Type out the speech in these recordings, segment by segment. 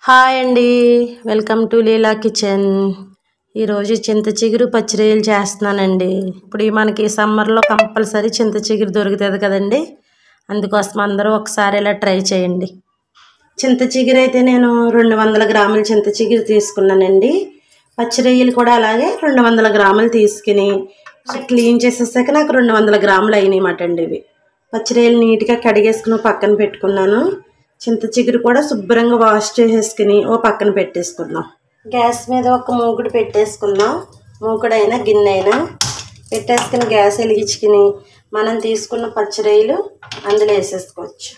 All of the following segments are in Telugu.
హాయ్ అండి, వెల్కమ్ టు లీలా కిచెన్. ఈరోజు చింత చిగురు పచ్చిరొయ్యలు చేస్తున్నానండి. ఇప్పుడు మనకి సమ్మర్లో కంపల్సరీ చింత చిగురు దొరుకుతుంది కదండి, అందుకోసం అందరూ ఒకసారి ఇలా ట్రై చేయండి. చింత చిగురు అయితే నేను 200 గ్రాముల చింత చిగురు తీసుకున్నానండి. పచ్చిరొయ్యలు కూడా అలాగే 200 గ్రాములు తీసుకుని క్లీన్ చేసేసాక నాకు 200 గ్రాములు అయినాయి మాట అండి. ఇవి పచ్చిరొయ్యలు నీట్గా కడిగేసుకుని పక్కన పెట్టుకున్నాను. చింత చిగురు కూడా శుభ్రంగా వాష్ చేసేసుకుని ఓ పక్కన పెట్టేసుకుందాం. గ్యాస్ మీద ఒక మూకుడు పెట్టేసుకుందాం. మూకుడైనా గిన్నె అయినా పెట్టేసుకుని గ్యాస్ వెలిగించుకుని మనం తీసుకున్న పచ్చిరొయ్యలు అందులో వేసేసుకోవచ్చు.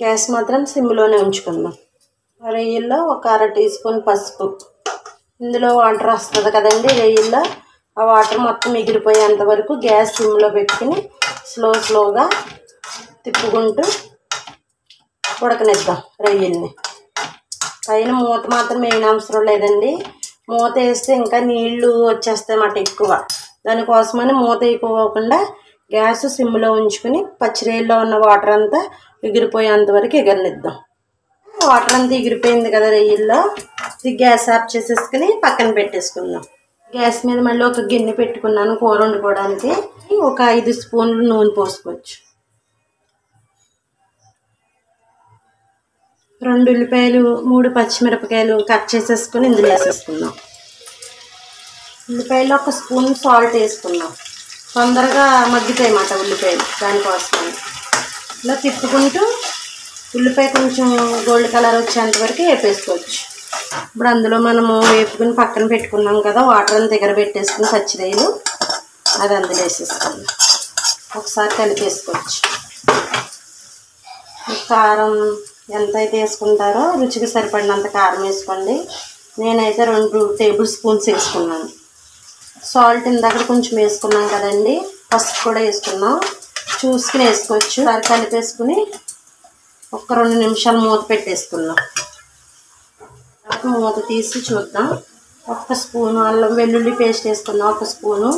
గ్యాస్ మాత్రం సిమ్లోనే ఉంచుకుందాం. రొయ్యల్లో ఒక 1/2 టీ స్పూన్ పసుపు, ఇందులో వాటర్ వస్తుంది కదండి రొయ్యల్లో, ఆ వాటర్ మొత్తం ఎగిరిపోయేంత వరకు గ్యాస్ సిమ్లో పెట్టుకుని స్లోగా తిప్పుకుంటూ ఉడకనిద్దాం రొయ్యల్ని. పైన మూత మాత్రం వేయని అవసరం లేదండి. మూత వేస్తే ఇంకా నీళ్లు వచ్చేస్తాయి అన్నమాట ఎక్కువ. దానికోసమని మూత అయిపోకుండా గ్యాస్ సిమ్లో ఉంచుకుని పచ్చిరొయ్యల్లో ఉన్న వాటర్ అంతా ఎగిరిపోయేంత వరకు ఎగరనిద్దాం. వాటర్ అంతా ఎగిరిపోయింది కదా రొయ్యల్లో, ఇది గ్యాస్ ఆఫ్ చేసేసుకుని పక్కన పెట్టేసుకుందాం. గ్యాస్ మీద మళ్ళీ ఒక గిన్నె పెట్టుకున్నాను కూర వండుకోవడానికి. ఒక 5 స్పూన్లు నూనె పోసుకోవచ్చు. 2 ఉల్లిపాయలు 3 పచ్చిమిరపకాయలు కట్ చేసేసుకుని ఇందులో వేసేసుకుందాం. ఉల్లిపాయలు 1 స్పూన్ సాల్ట్ వేసుకుందాం. తొందరగా మగ్గుతాయి అన్నమాట ఉల్లిపాయలు, దానికోసం ఇలా తిప్పుకుంటూ ఉల్లిపాయ కొంచెం గోల్డ్ కలర్ వచ్చేంత వరకు వేపేసుకోవచ్చు. ఇప్పుడు అందులో మనము వేపుకుని పక్కన పెట్టుకున్నాం కదా వాటర్ అంతా దగ్గర పెట్టేసుకుని పచ్చిరొయ్యలు అది అందులో వేసేసుకోండి. ఒకసారి కలిపేసుకోవచ్చు. కారం ఎంత అయితే వేసుకుంటారో రుచికి సరిపడినంత కారం వేసుకోండి. నేనైతే 2 టేబుల్ స్పూన్స్ వేసుకున్నాను. సాల్ట్ ఇందాక కొంచెం వేసుకున్నాం కదండి, పసుపు కూడా వేసుకున్నాం, చూసుకుని వేసుకోవచ్చు. అది కలిపేసుకుని ఒక 2 నిమిషాలు మూత పెట్టేసుకున్నాం. మూత తీసి చూద్దాం. 1 స్పూను అల్లం వెల్లుల్లి పేస్ట్ వేసుకున్నాం. 1 స్పూను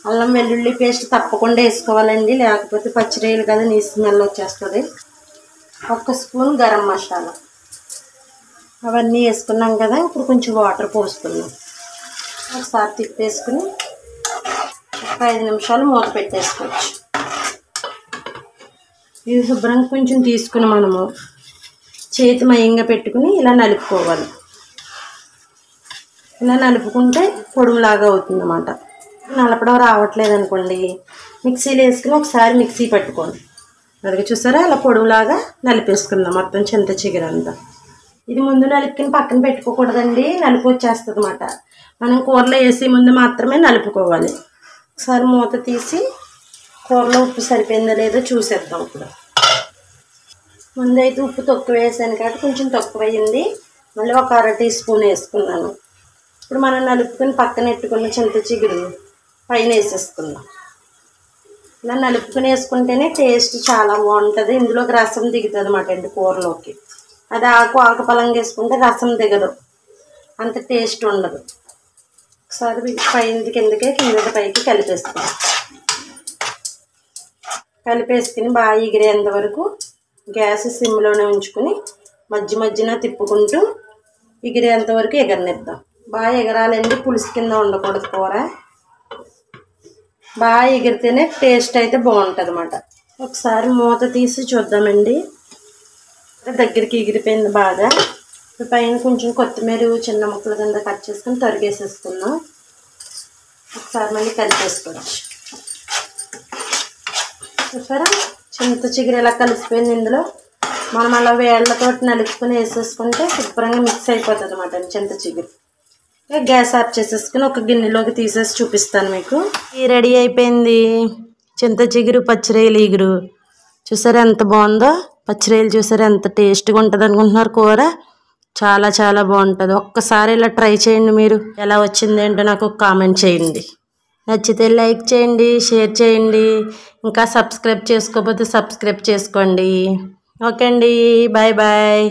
అల్లం వెల్లుల్లి పేస్ట్ తప్పకుండా వేసుకోవాలండి, లేకపోతే పచ్చిరొయ్యలు కదా నీ స్మెల్ వచ్చేస్తుంది. 1 స్పూన్ గరం మసాలా, అవన్నీ వేసుకున్నాం కదా. ఇప్పుడు కొంచెం వాటర్ పోసుకున్నాం. ఒకసారి తిప్పేసుకుని ఒక 5 నిమిషాలు మూత పెట్టేసుకోవచ్చు. ఇది శుభ్రంగా కొంచెం తీసుకుని మనము చేతి మయంగా పెట్టుకుని ఇలా నలుపుకోవాలి. ఇలా నలుపుకుంటే పొడుములాగా అవుతుంది అన్నమాట. నలపడం రావట్లేదు అనుకోండి, మిక్సీలో వేసుకుని ఒకసారి మిక్సీ పట్టుకోండి. అలాగే చూసారా, అలా పొడవులాగా నలిపేసుకుందాం మొత్తం చింత చిగురు అంతా. ఇది ముందు నలుపుకుని పక్కన పెట్టుకోకూడదండి, నలుపు వచ్చేస్తుంది అన్నమాట. మనం కూరలో వేసే ముందు మాత్రమే నలుపుకోవాలి. ఒకసారి మూత తీసి కూరలో ఉప్పు సరిపోయిందో లేదో చూసేద్దాం. ఇప్పుడు ముందైతే ఉప్పు తక్కువ వేసాను కాబట్టి కొంచెం తక్కువ అయ్యింది, మళ్ళీ ఒక 1/2 టీ స్పూన్ వేసుకున్నాను. ఇప్పుడు మనం నలుపుకుని పక్కన పెట్టుకున్న చింత చిగురు పైన వేసేసుకుందాం. ఇలా నలుపుకుని వేసుకుంటేనే టేస్ట్ చాలా బాగుంటుంది. ఇందులోకి రసం దిగుతుంది అన్నమాట అండి కూరలోకి. అది ఆకుపలంగా వేసుకుంటే రసం దిగదు, అంత టేస్ట్ ఉండదు. ఒకసారి పైన కిందకి పైకి కలిపేసుకుందాం. కలిపేసుకుని బాగా ఎగిరేంత వరకు గ్యాస్ సిమ్లోనే ఉంచుకుని మధ్యన తిప్పుకుంటూ ఎగిరేంత వరకు ఎగరనిద్దాం. బాగా ఎగరాలండి, పులుసు కింద ఉండకూడదు కూర. బాగా ఎగిరితేనే టేస్ట్ అయితే బాగుంటుంది అన్నమాట. ఒకసారి మూత తీసి చూద్దామండి. దగ్గరికి ఎగిరిపోయింది బాగా. పైన కొంచెం కొత్తిమీర చిన్న ముక్కల కింద కట్ చేసుకుని తరిగేసేసుకుందాం. ఒకసారి మళ్ళీ కలిపేసుకోవచ్చు. చూసారా, చింత చిగురు ఎలా కలిసిపోయింది. ఇందులో మనం అలా వేళ్ళతో నలుపుకొని వేసేసుకుంటే శుభ్రంగా మిక్స్ అయిపోతుంది అన్నమాట చింత చిగురు. గ్యాస్ ఆఫ్ చేసేసుకుని ఒక గిన్నెలోకి తీసేసి చూపిస్తాను మీకు. ఈ రెడీ అయిపోయింది చింత చిగురు పచ్చిరొయ్యలు ఇగురు. చూసారా ఎంత బాగుందో, పచ్చిరొయ్యలు చూసారా ఎంత టేస్ట్గా ఉంటుంది అనుకుంటున్నారు కూర. చాలా చాలా బాగుంటుంది. ఒక్కసారి ఇలా ట్రై చేయండి. మీరు ఎలా వచ్చింది ఏంటో నాకు కామెంట్ చేయండి. నచ్చితే లైక్ చేయండి, షేర్ చేయండి. ఇంకా సబ్స్క్రైబ్ చేసుకోకపోతే సబ్స్క్రైబ్ చేసుకోండి. ఓకే అండి, బాయ్ బాయ్.